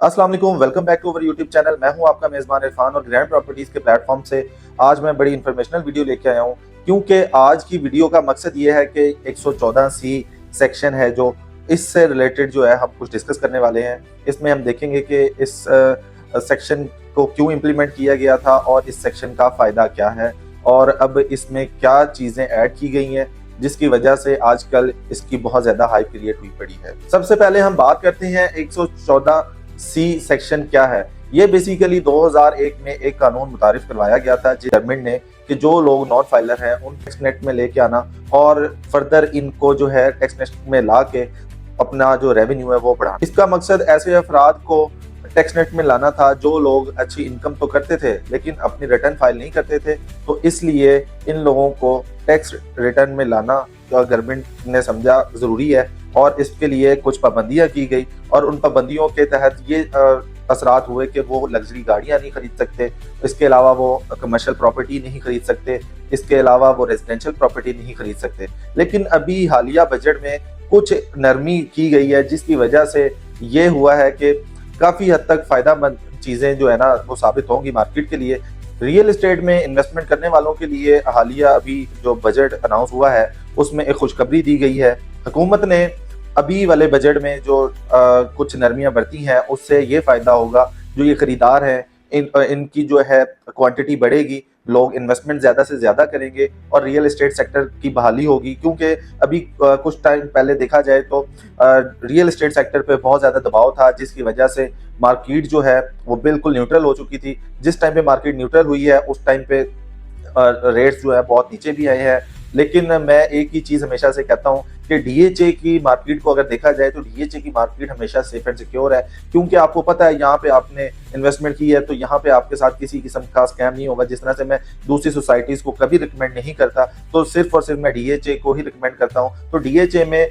अस्सलाम वालेकुम, welcome back to our YouTube channel. मैं हूं आपका मेज़बान इरफान और ग्रैंड प्रॉपर्टीज के प्लेटफॉर्म से आज मैं बड़ी इंफॉर्मेशनल वीडियो लेके आया हूं, क्योंकि आज की वीडियो का मकसद ये है कि 114 सी सेक्शन है जो इससे रिलेटेड जो है हम कुछ डिस्कस करने वाले हैं। इसमें हम देखेंगे कि इस सेक्शन को क्यों इम्प्लीमेंट किया गया था और इस सेक्शन का फ़ायदा क्या है और अब इसमें क्या चीज़ें ऐड की गई हैं जिसकी वजह से आजकल इसकी बहुत ज़्यादा हाइप क्रिएट हुई पड़ी है। सबसे पहले हम बात करते हैं 114 सी सेक्शन क्या है। ये बेसिकली 2001 में एक कानून मुतारिफ करवाया गया था गवर्नमेंट ने कि जो लोग नॉन फाइलर हैं उन टैक्स नेट में लेके आना और फर्दर इनको जो है टैक्स नेट में ला के अपना जो रेवेन्यू है वो बढ़ाना। इसका मकसद ऐसे अफराद को टैक्स नेट में लाना था जो लोग अच्छी इनकम तो करते थे लेकिन अपनी रिटर्न फाइल नहीं करते थे, तो इसलिए इन लोगों को टैक्स रिटर्न में लाना गवर्नमेंट ने समझा ज़रूरी है और इसके लिए कुछ पाबंदियां की गई और उन पाबंदियों के तहत ये असरात हुए कि वो लग्जरी गाड़ियां नहीं खरीद सकते, इसके अलावा वो कमर्शियल प्रॉपर्टी नहीं खरीद सकते, इसके अलावा वो रेजिडेंशियल प्रॉपर्टी नहीं खरीद सकते। लेकिन अभी हालिया बजट में कुछ नरमी की गई है जिसकी वजह से ये हुआ है कि काफ़ी हद तक फ़ायदामंद चीज़ें जो है ना वो साबित होंगी मार्केट के लिए। रियल एस्टेट में इन्वेस्टमेंट करने वालों के लिए हालिया अभी जो बजट अनाउंस हुआ है उसमें एक खुशखबरी दी गई है। हुकूमत ने अभी वाले बजट में जो कुछ नरमियां बरती हैं उससे ये फ़ायदा होगा, जो ये खरीदार हैं इनकी जो है क्वांटिटी बढ़ेगी, लोग इन्वेस्टमेंट ज़्यादा से ज़्यादा करेंगे और रियल एस्टेट सेक्टर की बहाली होगी। क्योंकि अभी कुछ टाइम पहले देखा जाए तो रियल एस्टेट सेक्टर पे बहुत ज़्यादा दबाव था जिसकी वजह से मार्केट जो है वो बिल्कुल न्यूट्रल हो चुकी थी। जिस टाइम पे मार्केट न्यूट्रल हुई है उस टाइम पे रेट्स जो है बहुत नीचे भी आए हैं। लेकिन मैं एक ही चीज़ हमेशा से कहता हूँ कि डीएचए की मार्केट को अगर देखा जाए तो डीएचए की मार्केट हमेशा सेफ एंड सिक्योर है, क्योंकि आपको पता है यहाँ पे आपने इन्वेस्टमेंट की है तो यहाँ पे आपके साथ किसी किस्म का स्कैम नहीं होगा। जिस तरह से मैं दूसरी सोसाइटीज़ को कभी रिकमेंड नहीं करता तो सिर्फ और सिर्फ मैं डीएचए को ही रिकमेंड करता हूँ। तो डीएचए में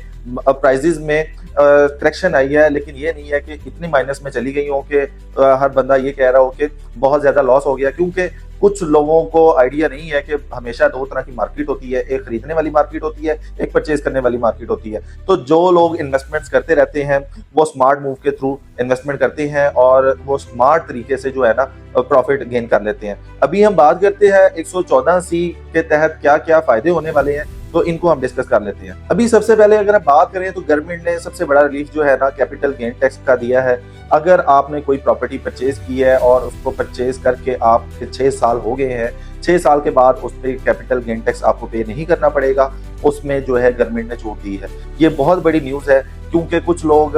प्राइजेज में करेक्शन आई है, लेकिन ये नहीं है कि इतनी माइनस में चली गई हो कि हर बंदा ये कह रहा हो कि बहुत ज़्यादा लॉस हो गया। क्योंकि कुछ लोगों को आइडिया नहीं है कि हमेशा दो तरह की मार्केट होती है, एक खरीदने वाली मार्केट होती है, एक परचेज करने वाली मार्केट होती है। तो जो लोग इन्वेस्टमेंट्स करते रहते हैं वो स्मार्ट मूव के थ्रू इन्वेस्टमेंट करते हैं और वो स्मार्ट तरीके से जो है ना प्रॉफिट गेन कर लेते हैं। अभी हम बात करते हैं 114 सी के तहत क्या क्या फायदे होने वाले हैं, तो इनको हम डिस्कस कर लेते हैं। अभी सबसे पहले अगर हम बात करें तो गवर्नमेंट ने सबसे बड़ा रिलीफ जो है ना कैपिटल गेन टैक्स का दिया है। अगर आपने कोई प्रॉपर्टी परचेज की है और उसको परचेज करके आपके 6 साल हो गए हैं, 6 साल के बाद उस पर कैपिटल गेन टैक्स आपको पे नहीं करना पड़ेगा, उसमें जो है गवर्नमेंट ने छूट दी है। ये बहुत बड़ी न्यूज़ है क्योंकि कुछ लोग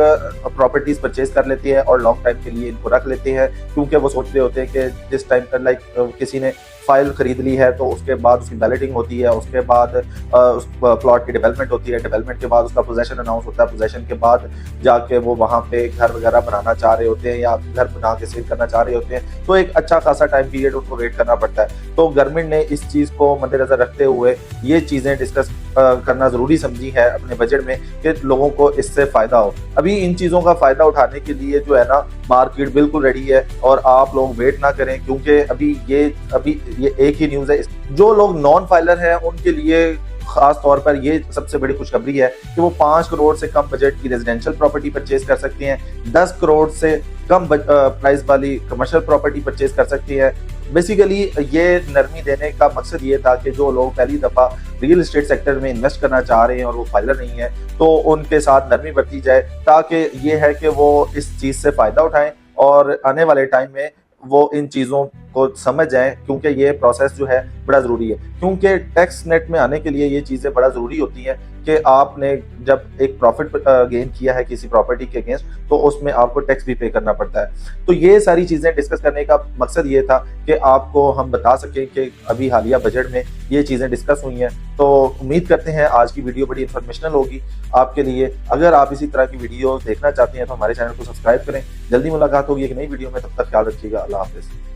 प्रॉपर्टीज परचेज कर लेते हैं और लॉन्ग टाइम के लिए इनको रख लेते हैं, क्योंकि वो सोच रहे होते हैं कि जिस टाइम पर लाइक किसी ने फाइल खरीद ली है तो उसके बाद उसकी बैलेटिंग होती है, उसके बाद उस प्लॉट की डेवलपमेंट होती है, डेवलपमेंट के बाद उसका पोजेशन अनाउंस होता है, पोजेशन के बाद जाके वो वहाँ पे घर वगैरह बनाना चाह रहे होते हैं या घर बना के सेल करना चाह रहे होते हैं, तो एक अच्छा खासा टाइम पीरियड उनको वेट करना पड़ता है। तो गवर्नमेंट ने इस चीज़ को मद्देनजर रखते हुए ये चीज़ें डिस्कस करना ज़रूरी समझी है अपने बजट में कि लोगों को इससे फ़ायदा हो। अभी इन चीज़ों का फ़ायदा उठाने के लिए जो है ना मार्केट बिल्कुल रेडी है और आप लोग वेट ना करें, क्योंकि अभी ये एक ही न्यूज़ है। जो लोग नॉन फाइलर हैं उनके लिए खास तौर पर ये सबसे बड़ी खुशखबरी है कि वो 5 करोड़ से कम बजट की रेजिडेंशियल प्रॉपर्टी परचेज कर सकते हैं, 10 करोड़ से कम प्राइस वाली कमर्शियल प्रॉपर्टी परचेज कर सकते हैं। बेसिकली ये नरमी देने का मकसद ये था कि जो लोग पहली दफ़ा रियल एस्टेट सेक्टर में इन्वेस्ट करना चाह रहे हैं और वो फाइलर नहीं है तो उनके साथ नरमी बरती जाए, ताकि ये है कि वो इस चीज़ से फ़ायदा उठाएं और आने वाले टाइम में वो इन चीज़ों को समझ जाएं, क्योंकि ये प्रोसेस जो है बड़ा ज़रूरी है। क्योंकि टैक्स नेट में आने के लिए ये चीज़ें बड़ा ज़रूरी होती हैं कि आपने जब एक प्रॉफिट गेन किया है किसी प्रॉपर्टी के अगेंस्ट तो उसमें आपको टैक्स भी पे करना पड़ता है। तो ये सारी चीज़ें डिस्कस करने का मकसद ये था कि आपको हम बता सकें कि अभी हालिया बजट में ये चीज़ें डिस्कस हुई हैं। तो उम्मीद करते हैं आज की वीडियो बड़ी इन्फॉर्मेशनल होगी आपके लिए। अगर आप इसी तरह की वीडियो देखना चाहते हैं तो हमारे चैनल को सब्सक्राइब करें। जल्दी मुलाकात होगी एक नई वीडियो में, तब तक ख्याल रखिएगा। अल्लाह हाफिज़।